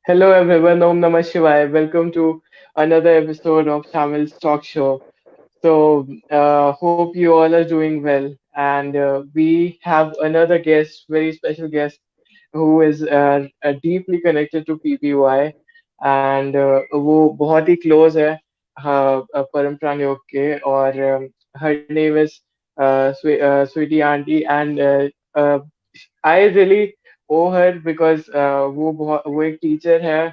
Hello everyone, Om Namah Shivaya. Welcome to another episode of Tamil's Talk Show. Hope you all are doing well. And we have another guest, very special guest, who is deeply connected to PPY. And वो बहुत ही close है परम प्राणियों के और her name is Sweetie Auntie and I really owe her because वो एक teacher है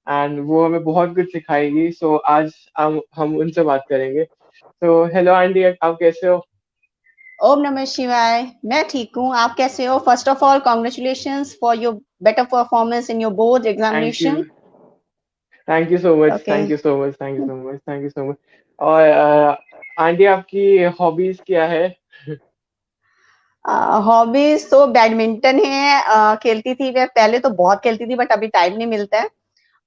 एंड वो हमें बहुत कुछ सिखाएगी सो आज हम उनसे बात करेंगे तो हेलो आंटी आप कैसे हो ओम नमः शिवाय। मैं ठीक हूँ, आप कैसे हो? First of all congratulations for your better performance in your board thank you examination. Thank you so much okay. Thank you so much thank you so much thank you so much और aunty आपकी hobbies क्या है hobbies तो badminton है। खेलती थी मैं पहले, तो बहुत खेलती थी, बट अभी टाइम नहीं मिलता है।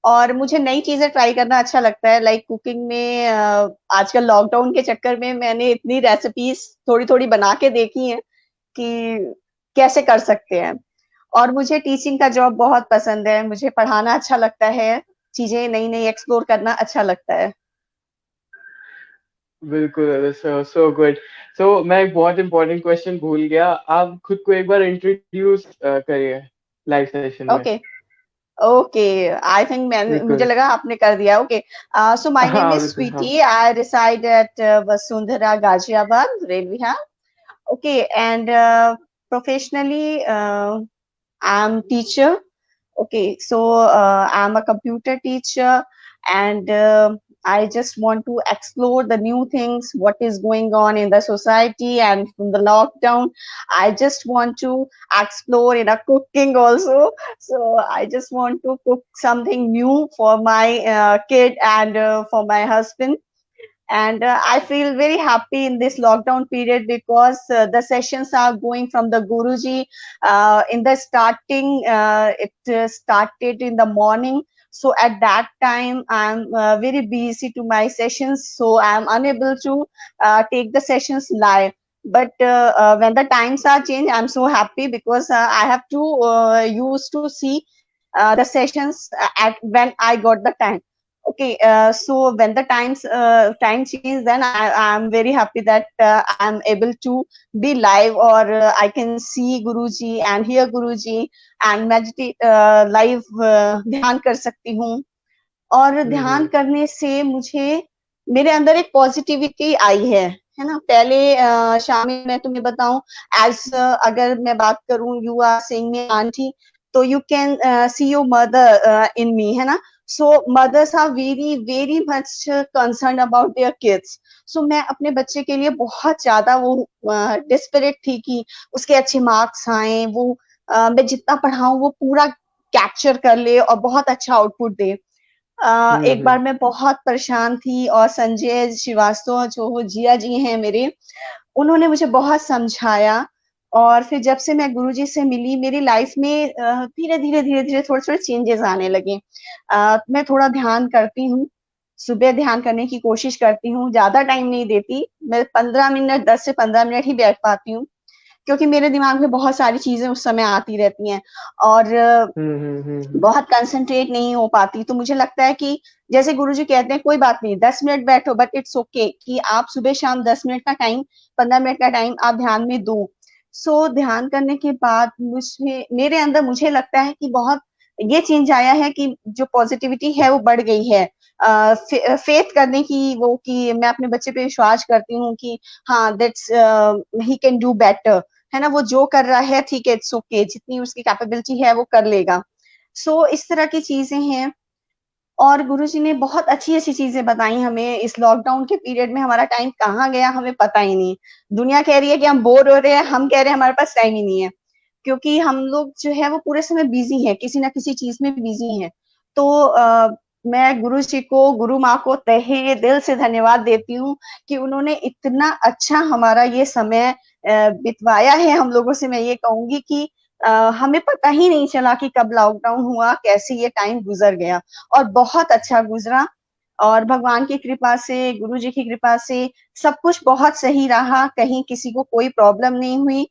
और मुझे नई चीजें ट्राई करना अच्छा लगता है, लाइक कुकिंग में। आजकल लॉकडाउन के चक्कर में मैंने इतनी रेसिपीज थोड़ी थोड़ी बना के देखी हैं कि कैसे कर सकते हैं। और मुझे टीचिंग का जॉब बहुत पसंद है, मुझे पढ़ाना अच्छा लगता है, चीजें नई नई एक्सप्लोर करना अच्छा लगता है। बिल्कुल सो सो गुड सो मैं एक बहुत इंपॉर्टेंट क्वेश्चन भूल गया आप खुद को एक बार इंट्रोड्यूस करिए लाइव सेशन में ओके। ओके। आई थिंक मैं मुझे बिल्कुल लगा आपने कर दिया। ओके। सो माय नेम हाँ इज बिल्कुल हाँ Sweety, I reside at Vasundhara Ghaziabad railway. Okay, and professionally, I'm teacher. Okay, so I'm a computer teacher, and I just want to explore the new things, what is going on in the society, and from the lockdown, I just want to explore in a cooking also. So I just want to cook something new for my kid and for my husband. And I feel very happy in this lockdown period because the sessions are going from the Guruji. In the starting, it started in the morning, so at that time I'm very busy to my sessions, so I'm unable to take the sessions live. But when the times are changed, I'm so happy because I have to use to see the sessions at when I got the time. Okay, so when the time change, then I am very happy that I am able to be live, or I can see Guruji and hear Guruji and meditate live, ध्यान कर सकती हूँ। और ध्यान हम्म करने से मुझे मेरे अंदर एक पॉजिटिविटी आई है ना। पहले शाम में मैं तुम्हें बताऊं, एज अगर मैं बात करूं, you are saying me aunty, तो you can see your mother in me, है ना। So mothers are very very much concern about their kids. सो मैं अपने बच्चे के लिए बहुत ज्यादा वो डिस्परेट थी कि उसके अच्छे मार्क्स आए, वो मैं जितना पढ़ाऊं वो पूरा कैप्चर कर ले और बहुत अच्छा आउटपुट दे। एक बार हम्म मैं बहुत परेशान थी, और संजय श्रीवास्तव जो वो जिया जी हैं मेरे, उन्होंने मुझे बहुत समझाया। और फिर जब से मैं गुरुजी से मिली, मेरी लाइफ में धीरे धीरे धीरे धीरे थोड़े थोड़े चेंजेस आने लगे। मैं थोड़ा ध्यान करती हूँ, सुबह ध्यान करने की कोशिश करती हूँ, ज्यादा टाइम नहीं देती। मैं 15 मिनट, 10 से 15 मिनट ही बैठ पाती हूँ, क्योंकि मेरे दिमाग में बहुत सारी चीजें उस समय आती रहती हैं, और हम्म बहुत कंसंट्रेट नहीं हो पाती। तो मुझे लगता है कि जैसे गुरुजी कहते हैं, कोई बात नहीं, 10 मिनट बैठो, बट इट्स ओके कि आप सुबह शाम 10 मिनट का टाइम, 15 मिनट का टाइम आप ध्यान में दो। सो ध्यान करने के बाद मुझे, मेरे अंदर मुझे लगता है कि बहुत ये चेंज आया है कि जो पॉजिटिविटी है वो बढ़ गई है। फेथ करने की, वो कि मैं अपने बच्चे पे विश्वास करती हूँ कि हाँ, that's he can do better, है ना। वो जो कर रहा है ठीक है, इट्स ओके, जितनी उसकी कैपेबिलिटी है वो कर लेगा। सो इस तरह की चीजें हैं। और गुरुजी ने बहुत अच्छी अच्छी चीजें बताई हमें। इस लॉकडाउन के पीरियड में हमारा टाइम कहाँ गया हमें पता ही नहीं। दुनिया कह रही है कि हम बोर हो रहे हैं, हम कह रहे हैं हमारे पास टाइम ही नहीं है, क्योंकि हम लोग जो है वो पूरे समय बिजी हैं, किसी ना किसी चीज में बिजी हैं। तो मैं गुरु जी को, गुरु माँ को तहे दिल से धन्यवाद देती हूँ कि उन्होंने इतना अच्छा हमारा ये समय बितवाया है हम लोगों से। मैं ये कहूंगी कि हमें पता ही नहीं चला कि कब लॉकडाउन हुआ, कैसे ये टाइम गुजर गया, और बहुत अच्छा गुजरा। और भगवान की कृपा से, गुरु जी की कृपा से सब कुछ बहुत सही रहा, कहीं किसी को कोई प्रॉब्लम नहीं हुई।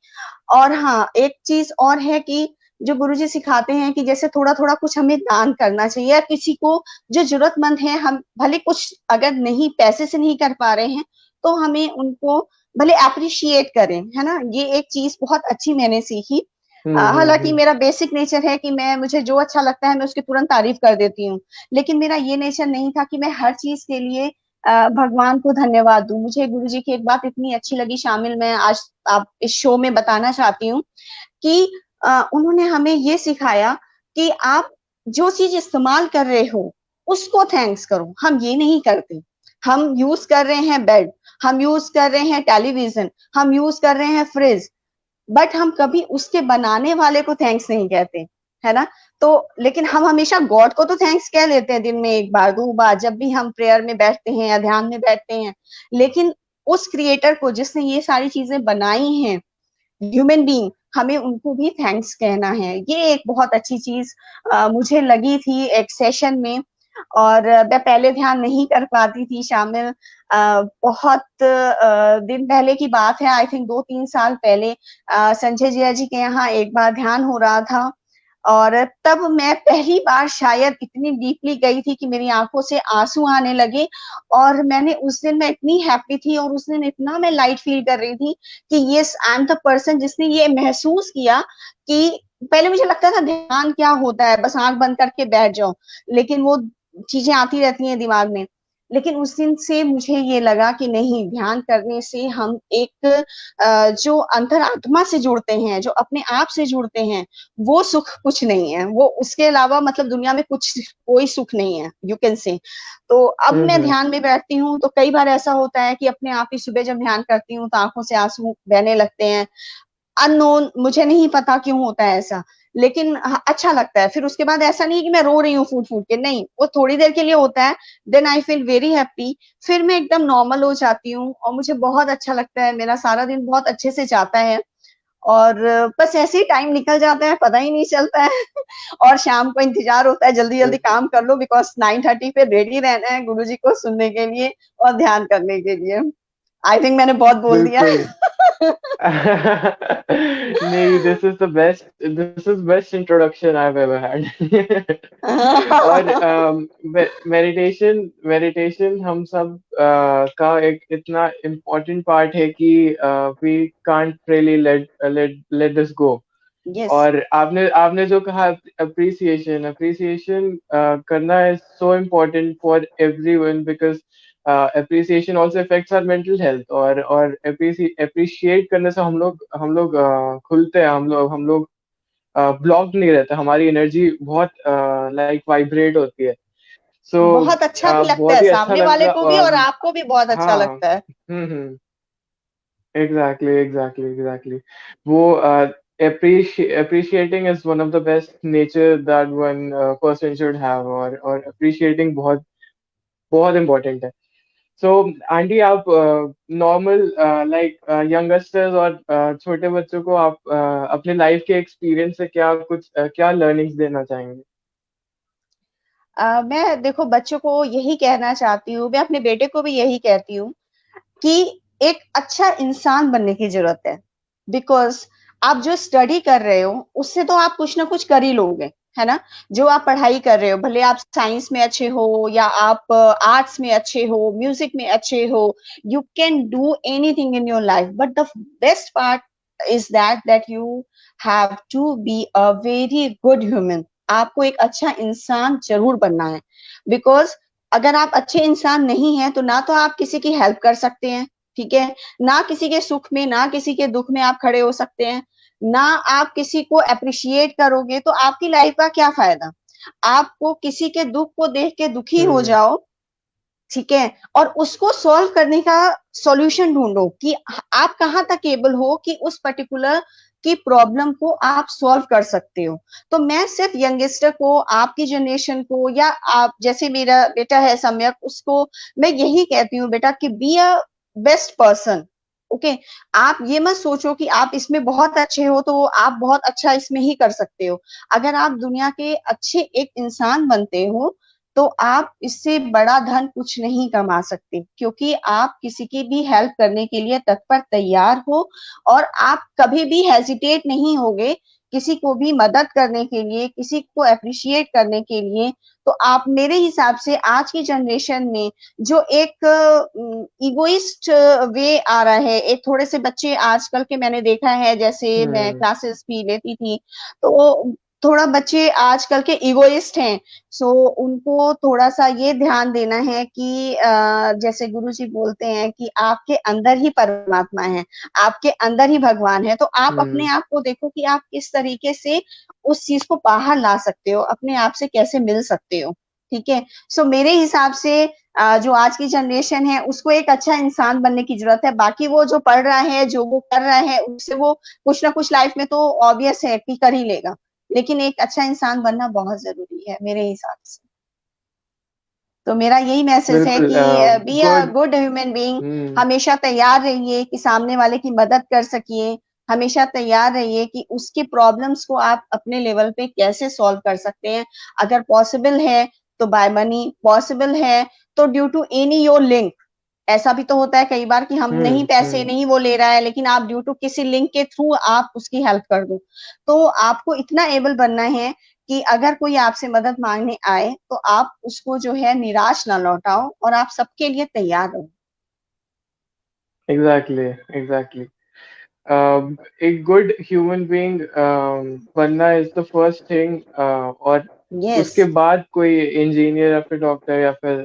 और हाँ, एक चीज और है कि जो गुरुजी सिखाते हैं कि जैसे थोड़ा थोड़ा कुछ हमें दान करना चाहिए, या किसी को जो जरूरतमंद है, हम भले कुछ अगर नहीं पैसे से नहीं कर पा रहे हैं तो हमें उनको भले अप्रिशिएट करें, है ना। ये एक चीज बहुत अच्छी मैंने सीखी। हालांकि हम्म। मेरा बेसिक नेचर है कि मैं, मुझे जो अच्छा लगता है मैं उसकी तुरंत तारीफ कर देती हूँ, लेकिन मेरा ये नेचर नहीं था कि मैं हर चीज के लिए भगवान को धन्यवाद दूं। मुझे गुरुजी की एक बात इतनी अच्छी लगी शामिल, मैं आज आप इस शो में बताना चाहती हूँ कि उन्होंने हमें ये सिखाया कि आप जो चीज इस्तेमाल कर रहे हो उसको थैंक्स करो। हम ये नहीं करते। हम यूज कर रहे हैं बेड, हम यूज कर रहे हैं टेलीविजन, हम यूज कर रहे हैं फ्रिज, बट हम कभी उसके बनाने वाले को थैंक्स नहीं कहते, है ना। तो लेकिन हम हमेशा गॉड को तो थैंक्स कह लेते हैं, दिन में एक बार दो बार, जब भी हम प्रेयर में बैठते हैं या ध्यान में बैठते हैं। लेकिन उस क्रिएटर को जिसने ये सारी चीजें बनाई हैं, ह्यूमन बीइंग, हमें उनको भी थैंक्स कहना है। ये एक बहुत अच्छी चीज मुझे लगी थी एक सेशन में। और मैं पहले ध्यान नहीं कर पाती थी शामिल। बहुत दिन पहले की बात है, आई थिंक 2-3 साल पहले संजय जिया जी के यहाँ एक बार ध्यान हो रहा था, और तब मैं पहली बार शायद इतनी डीपली गई थी कि मेरी आंखों से आंसू आने लगे। और मैंने उस दिन, मैं इतनी हैप्पी थी और उस दिन इतना मैं लाइट फील कर रही थी कि yes, I am the person जिसने ये महसूस किया कि पहले मुझे लगता था ध्यान क्या होता है, बस आंख बंद करके बैठ जाओ, लेकिन वो चीजें आती रहती हैं दिमाग में। लेकिन उस दिन से मुझे ये लगा कि नहीं, ध्यान करने से हम एक जो अंतरात्मा से जुड़ते हैं, जो अपने आप से जुड़ते हैं, वो सुख कुछ नहीं है। वो उसके अलावा मतलब दुनिया में कुछ, कोई सुख नहीं है, यू कैन से। तो अब मैं हम्म। ध्यान में बैठती हूँ तो कई बार ऐसा होता है कि अपने आप ही सुबह जब ध्यान करती हूँ तो आंखों से आंसू बहने लगते हैं। अननोन, मुझे नहीं पता क्यों होता है ऐसा, लेकिन अच्छा लगता है। फिर उसके बाद ऐसा नहीं है कि मैं रो रही हूँ फूट फूट के, नहीं, वो थोड़ी देर के लिए होता है। Then I feel very happy. फिर मैं एकदम नॉर्मल हो जाती हूँ और मुझे बहुत अच्छा लगता है, मेरा सारा दिन बहुत अच्छे से जाता है। और बस ऐसे ही टाइम निकल जाता है, पता ही नहीं चलता है। और शाम को इंतजार होता है जल्दी जल्दी काम कर लो, बिकॉज 9:30 पे रेडी रहना है गुरुजी को सुनने के लिए और ध्यान करने के लिए। आई थिंक मैंने बहुत बोल दिया। बिल्कुल। नहीं, this is best introduction I've ever had. और मेडिटेशन हम सब का एक इतना इम्पोर्टेंट पार्ट है कि we can't really let this go. Yes, और आपने आपने जो कहा, अप्रिसिएशन करना is so important for everyone, because appreciation also affects our mental health. और appreciate करने से हम लोग खुलते हैं, हम लोग ब्लॉक नहीं रहते, हमारी एनर्जी बहुत लाइक वाइब्रेट होती है। सो बहुत अच्छा भी लगता बहुत है ही अच्छा सामने वाले लगा। को भी, और और आपको भी बहुत अच्छा हाँ। लगता है। Exactly exactly exactly. वो appreciating is one of the best nature that one person should have, और appreciating बहुत बहुत important है। सो आंटी, आप नॉर्मल लाइक यंगस्टर्स और छोटे बच्चों को आप अपने लाइफ के एक्सपीरियंस से क्या लर्निंग्स देना चाहेंगे? मैं देखो बच्चों को यही कहना चाहती हूँ, मैं अपने बेटे को भी यही कहती हूँ कि एक अच्छा इंसान बनने की जरूरत है। बिकॉज आप जो स्टडी कर रहे हो उससे तो आप कुछ ना कुछ कर ही लोगे, है ना। जो आप पढ़ाई कर रहे हो, भले आप साइंस में अच्छे हो या आप आर्ट्स में अच्छे हो, म्यूजिक में अच्छे हो, you can do anything in your life, but the best part is that you have to be a very good human. आपको एक अच्छा इंसान जरूर बनना है। बिकॉज अगर आप अच्छे इंसान नहीं हैं तो ना तो आप किसी की हेल्प कर सकते हैं, ठीक है, ना किसी के सुख में ना किसी के दुख में आप खड़े हो सकते हैं, ना आप किसी को अप्रिशिएट करोगे तो आपकी लाइफ का क्या फायदा। आपको किसी के दुख को देख के दुखी हो हम्म जाओ, ठीक है, और उसको सॉल्व करने का सॉल्यूशन ढूंढो कि आप कहाँ तक एबल हो कि उस पर्टिकुलर की प्रॉब्लम को आप सॉल्व कर सकते हो। तो मैं सिर्फ यंगस्टर को, आपकी जनरेशन को, या आप जैसे मेरा बेटा है सम्यक, उसको मैं यही कहती हूँ बेटा कि be a best person. Okay, आप ये मत सोचो कि आप इसमें बहुत अच्छे हो तो आप बहुत अच्छा इसमें ही कर सकते हो। अगर आप दुनिया के अच्छे एक इंसान बनते हो तो आप इससे बड़ा धन कुछ नहीं कमा सकते, क्योंकि आप किसी की भी हेल्प करने के लिए तत्पर तैयार हो, और आप कभी भी हेजिटेट नहीं होगे किसी को भी मदद करने के लिए, किसी को अप्रिशिएट करने के लिए, तो आप मेरे हिसाब से आज की जनरेशन में जो एक इगोइस्ट वे आ रहा है, एक थोड़े से बच्चे आजकल के मैंने देखा है, जैसे मैं हम्म क्लासेस भी लेती थी, तो थोड़ा बच्चे आजकल के इगोइस्ट हैं। सो उनको थोड़ा सा ये ध्यान देना है कि जैसे गुरुजी बोलते हैं कि आपके अंदर ही परमात्मा है, आपके अंदर ही भगवान है, तो आप अपने हम्म आप को देखो कि आप किस तरीके से उस चीज को बाहर ला सकते हो, अपने आप से कैसे मिल सकते हो। ठीक है। सो मेरे हिसाब से जो आज की जनरेशन है उसको एक अच्छा इंसान बनने की जरूरत है। बाकी वो जो पढ़ रहा है, जो वो कर रहा है, उससे वो कुछ ना कुछ लाइफ में तो ऑब्वियस है कि कर ही लेगा, लेकिन एक अच्छा इंसान बनना बहुत जरूरी है मेरे हिसाब से। तो मेरा यही मैसेज है बिल्कुल कि be a good good human being. हम्म हमेशा तैयार रहिए कि सामने वाले की मदद कर सकिए, हमेशा तैयार रहिए कि उसकी प्रॉब्लम्स को आप अपने लेवल पे कैसे सॉल्व कर सकते हैं। अगर पॉसिबल है तो बाय मनी, पॉसिबल है तो due to any your link. ऐसा भी तो होता है कई बार कि हम नहीं, पैसे हम्म। नहीं वो ले रहा है, लेकिन आप ड्यू टू किसी लिंक के थ्रू आप उसकी हेल्प कर दो। तो आपको इतना एबल बनना है कि अगर कोई आपसे मदद मांगने आए तो आप उसको जो है निराश ना लौटाओ, और आप सबके लिए तैयार रहो। एग्जैक्टली एग्जैक्टली एक गुड ह्यूमन बीइंग बनना इज द फर्स्ट थिंग और यस, उसके बाद कोई इंजीनियर या फिर डॉक्टर या फिर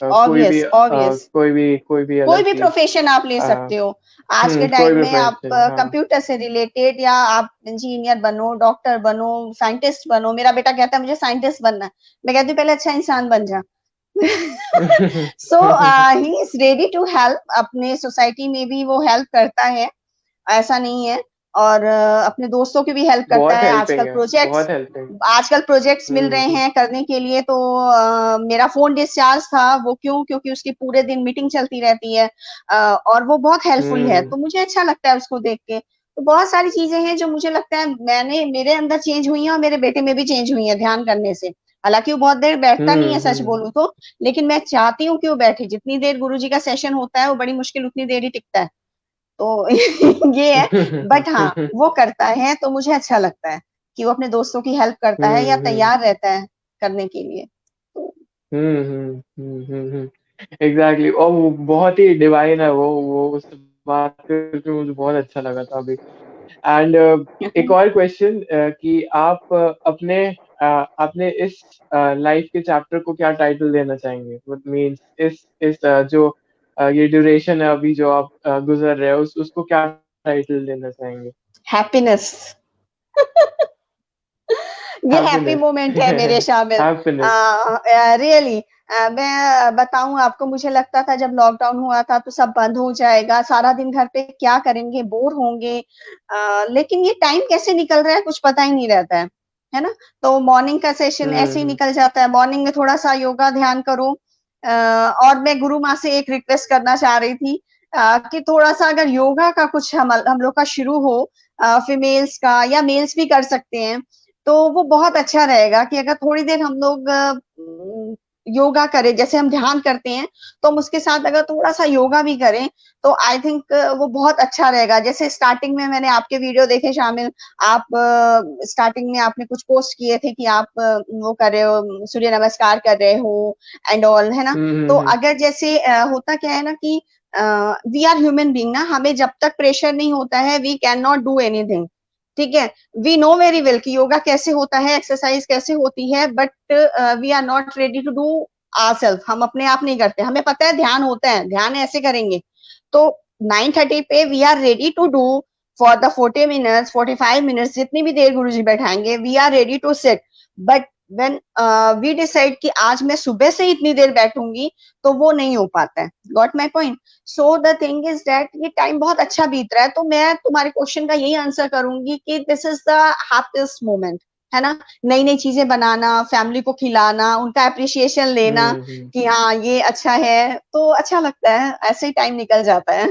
ऑब्वियस ऑब्वियस। कोई भी कोई अलग भी चीज प्रोफेशन आप ले सकते हो आज के कोई टाइम भी में। आप प्रोफेशन हाँ कंप्यूटर से रिलेटेड, या आप इंजीनियर बनो, डॉक्टर बनो, साइंटिस्ट बनो। मेरा बेटा कहता है मुझे साइंटिस्ट बनना है, मैं कहती हूँ पहले अच्छा इंसान बन जा। So he is ready to help, अपने सोसाइटी में भी वो हेल्प करता है, ऐसा नहीं है। और अपने दोस्तों की भी हेल्प करता बहुत है। हेल्पिंग है बहुत हेल्पिंग आजकल प्रोजेक्ट्स मिल रहे हम्म हैं करने के लिए, तो मेरा फोन डिस्चार्ज था, वो क्यों? क्योंकि उसकी पूरे दिन मीटिंग चलती रहती है, और वो बहुत हेल्पफुल है, हम्म तो मुझे अच्छा लगता है उसको देख के। तो बहुत सारी चीजें हैं जो मुझे लगता है मैंने मेरे अंदर चेंज हुई है, और मेरे बेटे में भी चेंज हुई है ध्यान करने से। हालांकि वो बहुत देर बैठता नहीं है सच हम्म। बोलूं तो, लेकिन मैं चाहती हूँ कि वो बैठे। जितनी देर गुरुजी का सेशन होता है वो बड़ी मुश्किल उतनी देर ही टिकता है, तो ये है। बट हाँ, वो करता है तो मुझे अच्छा लगता है कि वो अपने दोस्तों की हेल्प करता है या हम्म तैयार रहता है करने के लिए। तो एग्जैक्टली और वो बहुत ही डिवाइन है वो उससे बात करके मुझे बहुत अच्छा लगा था अभी एंड एक और क्वेश्चन कि आप अपने इस लाइफ के चैप्टर को क्या टाइटल देना चाहेंगे व्हाट मींस इस जो ये ड्यूरेशन है अभी जो आप गुजर रहे हो उसको क्या टाइटल देना चाहेंगे हैप्पीनेस। ये हैप्पी हैप्पीनेस मोमेंट है मेरे शामिल। हैप्पीनेस रियली मैं बताऊं आपको, मुझे लगता था जब लॉकडाउन हुआ था तो सब बंद हो जाएगा, सारा दिन घर पे क्या करेंगे, बोर होंगे। लेकिन ये टाइम कैसे निकल रहा है कुछ पता ही नहीं रहता है ना। तो मॉर्निंग का सेशन ऐसे ही हम्म निकल जाता है, मॉर्निंग में थोड़ा सा योगा ध्यान करो। और मैं गुरु माँ से एक रिक्वेस्ट करना चाह रही थी कि थोड़ा सा अगर योगा का कुछ हम लोग का शुरू हो, फीमेल्स का, या मेल्स भी कर सकते हैं, तो वो बहुत अच्छा रहेगा कि अगर थोड़ी देर हम लोग योगा करें, जैसे हम ध्यान करते हैं, तो हम उसके साथ अगर थोड़ा सा योगा भी करें तो आई थिंक वो बहुत अच्छा रहेगा। जैसे स्टार्टिंग में मैंने आपके वीडियो देखे शामिल, आप स्टार्टिंग में आपने कुछ पोस्ट किए थे कि आप वो कर रहे हो, सूर्य नमस्कार कर रहे हो एंड ऑल, है ना। तो हम्म अगर जैसे होता क्या है ना कि वी आर ह्यूमन बींग ना, हमें जब तक प्रेशर नहीं होता है we can not do anything. ठीक है। वी नो वेरी वेल कि योगा कैसे होता है, एक्सरसाइज कैसे होती है, but we are not ready to do our self. हम अपने आप नहीं करते, हमें पता है ध्यान होता है, ध्यान ऐसे करेंगे। तो 9:30 पे we are ready to do for the 40 minutes, 45 minutes, जितनी भी देर गुरु जी बैठाएंगे, we are ready to sit. But when we decide कि आज मैं सुबह से इतनी देर बैठूंगी, तो वो नहीं हो पाता है। Got my point. So the thing is that ये टाइम बहुत अच्छा बीत रहा है, तो मैं तुम्हारे क्वेश्चन का यही आंसर करूंगी कि this is the happiest moment, है ना। नई नई चीजें बनाना, फैमिली को खिलाना, उनका अप्रिसिएशन लेना हम्म। कि हाँ ये अच्छा है, तो अच्छा लगता है, ऐसे ही टाइम निकल जाता है।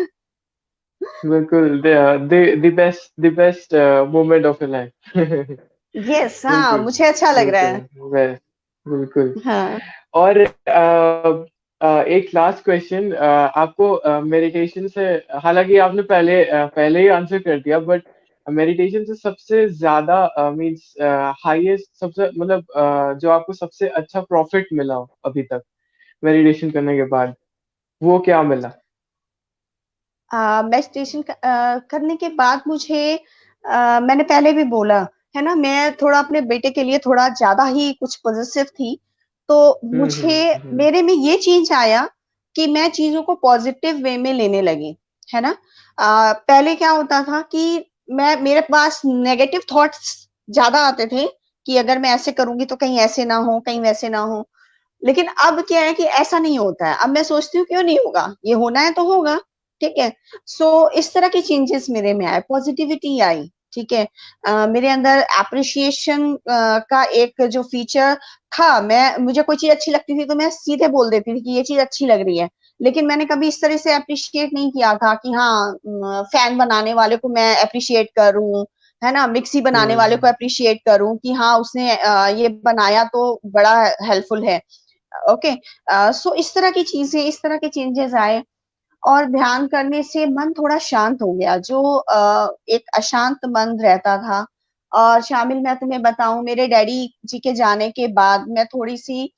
बिल्कुल the best moment of your life yes, हाँ बिल्कुल मुझे अच्छा लग रहा बिल्कुल है। बेस्ट बिल्कुल हाँ। और एक लास्ट क्वेश्चन आपको मेडिटेशन से हालांकि आपने पहले ही आंसर कर दिया बट मेडिटेशन से सबसे ज्यादा मीन्स हाईएस्ट, सबसे मतलब जो आपको सबसे अच्छा प्रॉफिट मिला हो अभी तक मेडिटेशन करने के बाद, वो क्या मिला? मेडिटेशन करने के बाद मुझे मैंने पहले भी बोला है ना, मैं थोड़ा अपने बेटे के लिए थोड़ा ज्यादा ही कुछ पॉजिटिव थी। तो मुझे हम्म। मेरे में ये चेंज आया कि मैं चीजों को पॉजिटिव वे में लेने लगी, है ना। पहले क्या होता था कि मैं मेरे पास नेगेटिव थॉट्स ज्यादा आते थे कि अगर मैं ऐसे करूंगी तो कहीं ऐसे ना हो, कहीं वैसे ना हो। लेकिन अब क्या है कि ऐसा नहीं होता है। अब मैं सोचती हूँ क्यों नहीं होगा, ये होना है तो होगा, ठीक है। सो इस तरह के चेंजेस मेरे में आए, पॉजिटिविटी आई, ठीक है। मेरे अंदर एप्रिसिएशन का एक जो फीचर था, मैं मुझे कोई चीज अच्छी लगती थी तो मैं सीधे बोल देती थी कि ये चीज अच्छी लग रही है। लेकिन मैंने कभी इस तरह से अप्रिशिएट नहीं किया था कि हाँ, फैन बनाने वाले को मैं अप्रिशिएट करूं, है ना, मिक्सी बनाने वाले को हम्म अप्रिशिएट करूं कि हाँ उसने ये बनाया तो बड़ा हेल्पफुल है। ओके। सो इस तरह की चीजें, इस तरह के चेंजेस आए। और ध्यान करने से मन थोड़ा शांत हो गया, जो एक अशांत मन रहता था। और शामिल, मैं तुम्हें बताऊं, मेरे डैडी जी के जाने के बाद मैं थोड़ी सी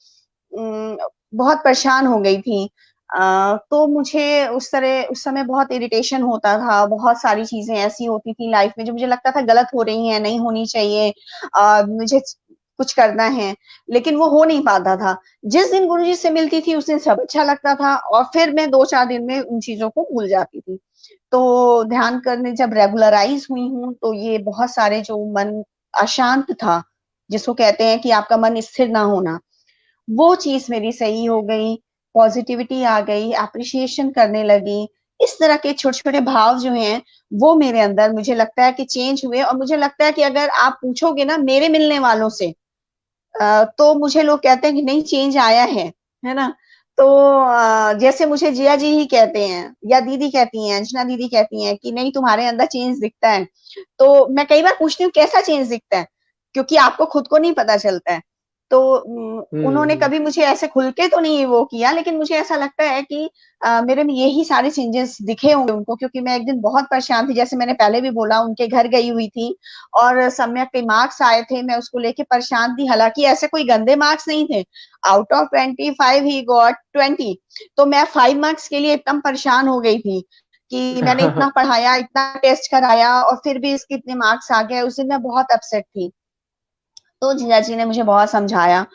बहुत परेशान हो गई थी। तो मुझे उस तरह उस समय बहुत इरिटेशन होता था, बहुत सारी चीजें ऐसी होती थी लाइफ में जो मुझे लगता था गलत हो रही हैं, नहीं होनी चाहिए, मुझे कुछ करना है, लेकिन वो हो नहीं पाता था। जिस दिन गुरुजी से मिलती थी उस दिन सब अच्छा लगता था, और फिर मैं 2-4 दिन में उन चीजों को भूल जाती थी। तो ध्यान करने जब रेगुलराइज हुई हूँ तो ये बहुत सारे जो मन अशांत था, जिसको कहते हैं कि आपका मन स्थिर ना होना, वो चीज मेरी सही हो गई। पॉजिटिविटी आ गई, अप्रिशिएशन करने लगी। इस तरह के छोटे छोटे भाव जो हैं वो मेरे अंदर, मुझे लगता है कि चेंज हुए। और मुझे लगता है कि अगर आप पूछोगे ना मेरे मिलने वालों से, तो मुझे लोग कहते हैं कि नहीं, चेंज आया है ना। तो जैसे मुझे जिया जी ही कहते हैं, या दीदी कहती हैं, अंजना दीदी कहती हैं कि नहीं तुम्हारे अंदर चेंज दिखता है। तो मैं कई बार पूछती हूँ कैसा चेंज दिखता है, क्योंकि आपको खुद को नहीं पता चलता है। तो उन्होंने हम्म। कभी मुझे ऐसे खुल के तो नहीं वो किया, लेकिन मुझे ऐसा लगता है कि मेरे में यही सारे चेंजेस दिखे होंगे उनको, क्योंकि मैं एक दिन बहुत परेशान थी, जैसे मैंने पहले भी बोला, उनके घर गई हुई थी और सम्यक के मार्क्स आए थे, मैं उसको लेके परेशान थी। हालांकि ऐसे कोई गंदे मार्क्स नहीं थे, आउट ऑफ 25 ही गॉट 20। तो मैं 5 मार्क्स के लिए एकदम परेशान हो गई थी कि मैंने इतना पढ़ाया, इतना टेस्ट कराया और फिर भी इसके इतने मार्क्स आ गए। उस दिन मैं बहुत अपसेट थी। तो जीजा जी ने मुझे बहुत समझाया,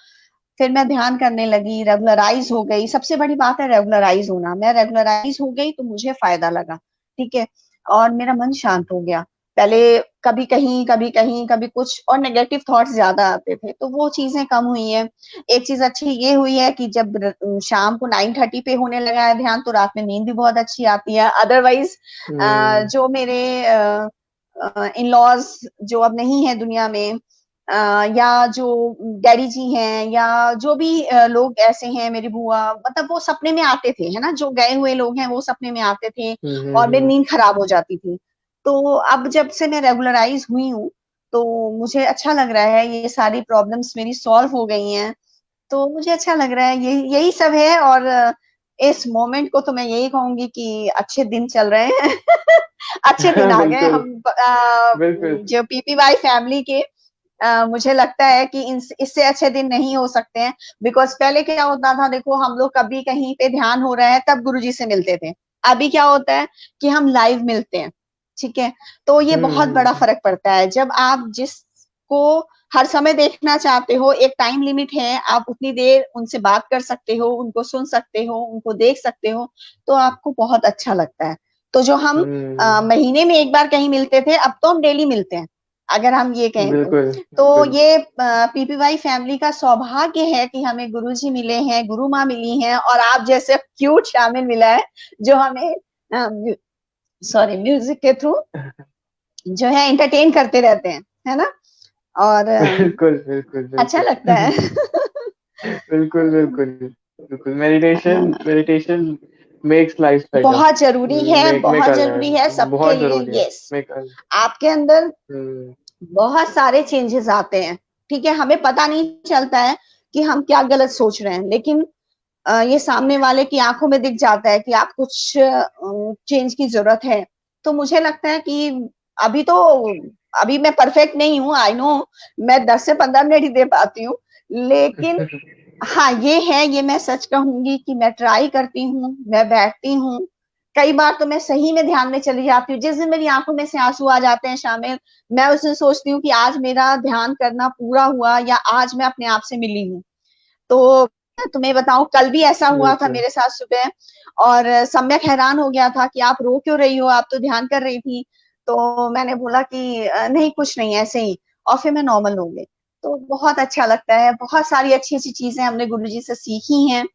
फिर मैं ध्यान करने लगी, रेगुलराइज हो गई। सबसे बड़ी बात है रेगुलराइज होना। मैं रेगुलराइज हो गई तो मुझे फायदा लगा, ठीक है। और मेरा मन शांत हो गया। पहले कभी कहीं कभी कहीं कभी कुछ और नेगेटिव थॉट्स ज्यादा आते थे, तो वो चीजें कम हुई हैं। एक चीज अच्छी ये हुई है कि जब शाम को 9:30 पे होने लगा है ध्यान, तो रात में नींद भी बहुत अच्छी आती है। अदरवाइज हम्म जो मेरे इन लॉज जो अब नहीं है दुनिया में, या जो डैडी जी हैं, या जो भी लोग ऐसे हैं, मेरी बुआ, मतलब वो सपने में आते थे, है ना, जो गए हुए लोग हैं वो सपने में आते थे और मेरी हम्म। नींद खराब हो जाती थी। तो अब जब से मैं रेगुलराइज हुई हूँ तो मुझे अच्छा लग रहा है, ये सारी प्रॉब्लम्स मेरी सॉल्व हो गई हैं। तो मुझे अच्छा लग रहा है, यही यही सब है। और इस मोमेंट को तो मैं यही कहूंगी कि अच्छे दिन चल रहे हैं। अच्छे दिन आ गए बिल्कुल हम बिल्कुल। जो पीपीवाई फैमिली के। मुझे लगता है कि इससे अच्छे दिन नहीं हो सकते हैं। बिकॉज पहले क्या होता था, देखो, हम लोग कभी कहीं पे ध्यान हो रहा है तब गुरुजी से मिलते थे। अभी क्या होता है कि हम लाइव मिलते हैं, ठीक है। तो ये बहुत बड़ा हम्म। फर्क पड़ता है। जब आप जिसको हर समय देखना चाहते हो, एक टाइम लिमिट है, आप उतनी देर उनसे बात कर सकते हो, उनको सुन सकते हो, उनको देख सकते हो, तो आपको बहुत अच्छा लगता है। तो जो हम हम्म। महीने में एक बार कहीं मिलते थे, अब तो हम डेली मिलते हैं, अगर हम ये कहें तो। बिल्कुल तो बिल्कुल। ये पीपीवाई फैमिली का सौभाग्य है कि हमें गुरुजी मिले हैं, गुरु माँ मिली हैं, और आप जैसे क्यूट शामिल मिला है, जो हमें सॉरी म्यूजिक के थ्रू जो है एंटरटेन करते रहते हैं, है ना। और बिल्कुल बिल्कुल अच्छा बिल्कुल। लगता है। बिल्कुल बिल्कुल बिल्कुल। Meditation meditation makes life better. बहुत जरूरी है, मेक बहुत अ जरूरी है सबके बहुत लिए। जरूरी है। यस, मेक आपके अंदर हम्म बहुत सारे चेंजेस आते हैं, ठीक है। हमें पता नहीं चलता है कि हम क्या गलत सोच रहे हैं, लेकिन ये सामने वाले की आंखों में दिख जाता है कि आप कुछ चेंज की जरूरत है। तो मुझे लगता है कि अभी तो अभी मैं परफेक्ट नहीं हूँ, आई नो, मैं 10 से 15 मिनट ही दे पाती हूँ, लेकिन हाँ ये है, ये मैं सच कहूंगी कि मैं ट्राई करती हूँ, मैं बैठती हूँ। कई बार तो मैं सही में ध्यान में चली जाती हूँ, जिस दिन मेरी आंखों में से आंसू आ जाते हैं शामिल, मैं उस दिन सोचती हूँ कि आज मेरा ध्यान करना पूरा हुआ, या आज मैं अपने आप से मिली हूँ। तो मैं तुम्हें बताऊं, कल भी ऐसा हुआ था बिल्कुल। मेरे साथ सुबह, और सम्यक हैरान हो गया था कि आप रो क्यों रही हो, आप तो ध्यान कर रही थी। तो मैंने बोला कि नहीं कुछ नहीं, ऐसे ही, और फिर मैं नॉर्मल हो गई। तो बहुत अच्छा लगता है, बहुत सारी अच्छी अच्छी चीजें हमने गुरुजी से सीखी हैं।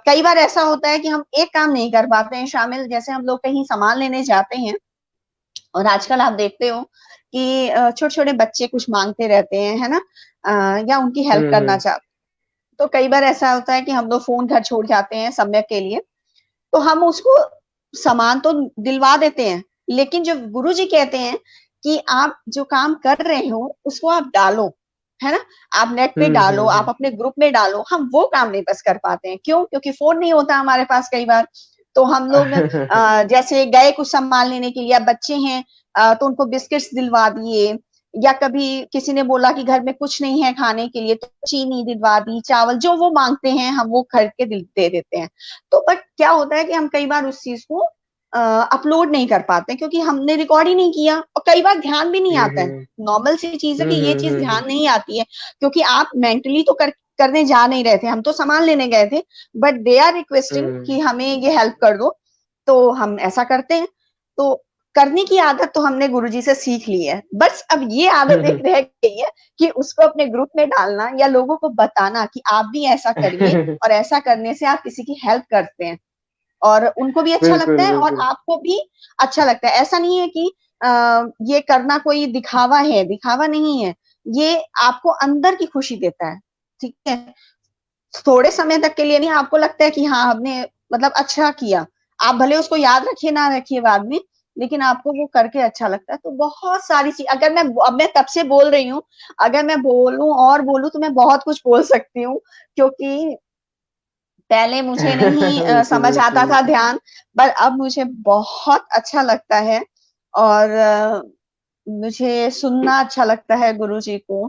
कई बार ऐसा होता है कि हम एक काम नहीं कर पाते हैं शामिल, जैसे हम लोग कहीं सामान लेने जाते हैं, और आजकल आप देखते हो कि छोटे छोटे बच्चे कुछ मांगते रहते हैं, है ना, या उनकी हेल्प करना हम्म। चाहते, तो कई बार ऐसा होता है कि हम लोग फोन घर छोड़ जाते हैं सम्यक के लिए, तो हम उसको सामान तो दिलवा देते हैं, लेकिन जो गुरु जी कहते हैं कि आप जो काम कर रहे हो उसको आप डालो, है ना, आप नेट पे डालो, आप हम्म। अपने ग्रुप में डालो, हम वो काम नहीं बस कर पाते हैं। क्यों? क्योंकि फोन नहीं होता हमारे पास कई बार। तो हम लोग जैसे गए कुछ सामान लेने के लिए, अब बच्चे हैं, तो उनको बिस्किट्स दिलवा दिए, या कभी किसी ने बोला कि घर में कुछ नहीं है खाने के लिए, तो चीनी दिलवा दी, चावल, जो वो मांगते हैं हम वो खरीद के दे देते हैं। तो बट क्या होता है कि हम कई बार उस चीज को अपलोड नहीं कर पाते, क्योंकि हमने रिकॉर्ड ही नहीं किया, और कई बार ध्यान भी नहीं आता है। हम्म। नॉर्मल सी चीज है कि ये चीज हम्म। ध्यान नहीं आती है, क्योंकि आप मेंटली तो करने जा नहीं रहे थे, हम तो सामान लेने गए थे, बट दे आर रिक्वेस्टिंग हम्म। कि हमें ये हेल्प कर दो, तो हम ऐसा करते हैं। तो करने की आदत तो हमने गुरुजी से सीख ली है, बस अब ये आदत एक रह गई है कि उसको अपने ग्रुप में डालना, या लोगों को बताना कि आप भी ऐसा करिए, और ऐसा करने से आप किसी की हेल्प करते हैं, और उनको भी अच्छा लगता बिल्कुल है और बिल्कुल। आपको भी अच्छा लगता है। ऐसा नहीं है कि ये करना कोई दिखावा है, दिखावा नहीं है, ये आपको अंदर की खुशी देता है, ठीक है, थोड़े समय तक के लिए नहीं, आपको लगता है कि हाँ हमने मतलब अच्छा किया, आप भले उसको याद रखिए ना रखिए बाद में, लेकिन आपको वो करके अच्छा लगता है। तो बहुत सारी चीज, अगर मैं, अब मैं तब से बोल रही हूँ, अगर मैं बोलूं और बोलूं तो मैं बहुत कुछ बोल सकती हूँ, क्योंकि पहले मुझे नहीं बिल्कुल समझ आता बिल्कुल। था ध्यान, पर अब मुझे बहुत अच्छा लगता है, और मुझे सुनना अच्छा लगता है गुरु जी को।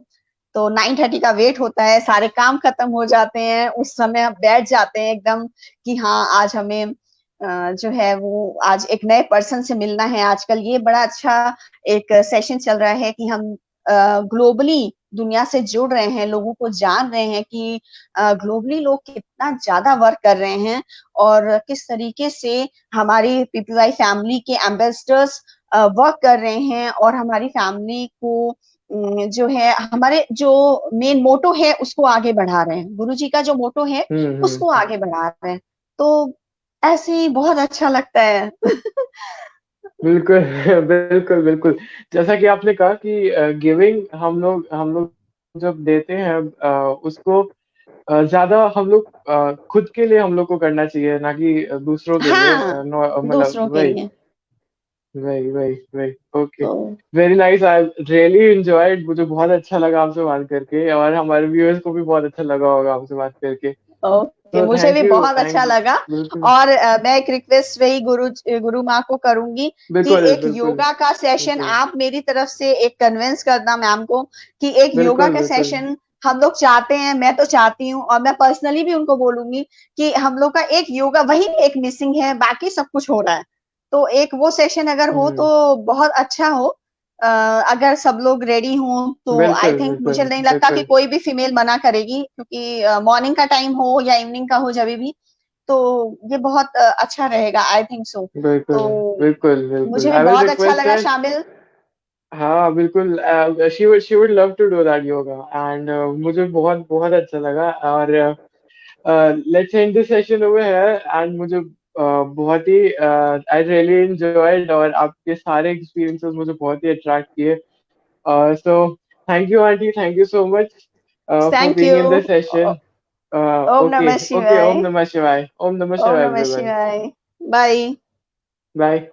तो 9:30 का वेट होता है, सारे काम खत्म हो जाते हैं, उस समय हम बैठ जाते हैं एकदम कि हाँ आज हमें जो है वो आज एक नए पर्सन से मिलना है। आजकल ये बड़ा अच्छा एक सेशन चल रहा है कि हम ग्लोबली दुनिया से जुड़ रहे हैं, लोगों को जान रहे हैं कि ग्लोबली लोग कितना ज्यादा वर्क कर रहे हैं, और किस तरीके से हमारी पीपीवाई फैमिली के एम्बेसडर्स वर्क कर रहे हैं, और हमारी फैमिली को जो है हमारे जो मेन मोटो है उसको आगे बढ़ा रहे हैं, गुरु जी का जो मोटो है उसको हम्म। आगे बढ़ा रहे हैं। तो ऐसे ही बहुत अच्छा लगता है। बिल्कुल बिल्कुल बिल्कुल। जैसा कि आपने कहा कि गिविंग हम लोग जब देते हैं उसको ज्यादा हम लोग खुद के लिए हम लोग को करना चाहिए, ना कि दूसरों के लिए। हाँ, मतलब दूसरों के वही लिए। वही वही वही। ओके। तो very nice, I really enjoyed. मुझे बहुत अच्छा लगा आपसे बात करके, और हमारे व्यूअर्स को भी बहुत अच्छा लगा होगा आपसे बात करके। ओके, तो मुझे भी थैंक यू, बहुत अच्छा थैंक यू। लगा। बिल्कुल और मैं एक रिक्वेस्ट वही गुरु माँ को करूंगी कि बिल्कुल एक बिल्कुल योगा का सेशन बिल्कुल आप मेरी तरफ से एक कन्विंस करना मैम को, कि एक योगा बिल्कुल का बिल्कुल। सेशन हम लोग चाहते हैं, मैं तो चाहती हूँ, और मैं पर्सनली भी उनको बोलूंगी कि हम लोग का एक योगा वही एक मिसिंग है, बाकी सब कुछ हो रहा है। तो एक वो सेशन अगर हो हम्म। तो बहुत अच्छा हो। अगर सब लोग रेडी हों तो आई बिल्कुल थिंक, मुझे बिल्कुल नहीं लगता कि बिल्कुल कोई भी फीमेल मना करेगी, क्योंकि मॉर्निंग का टाइम हो या इवनिंग का हो जब भी, तो ये बहुत अच्छा रहेगा, आई थिंक सो। बिल्कुल तो बिल्कुल बिल्कुल। मुझे भी आई विल बहुत अच्छा रिक्वेस्ट लगा दैट। शामिल। हाँ बिल्कुल। She would love to do that yoga, and मुझे बहुत बहुत अच्छा लगा। और let's end this session over here. And मुझे बहुत ही आई रियली एंजॉयड, और आपके सारे एक्सपीरियंसेस मुझे बहुत ही अट्रैक्ट किए। So thank you aunty, thank you so much for thank being you. In this session. ओम ओके नमः ओके। शिवाय। ओम नमः शिवाय, ओम नमः ओम शिवाय नमः एवरीवन। शिवाय। बाय। बाय।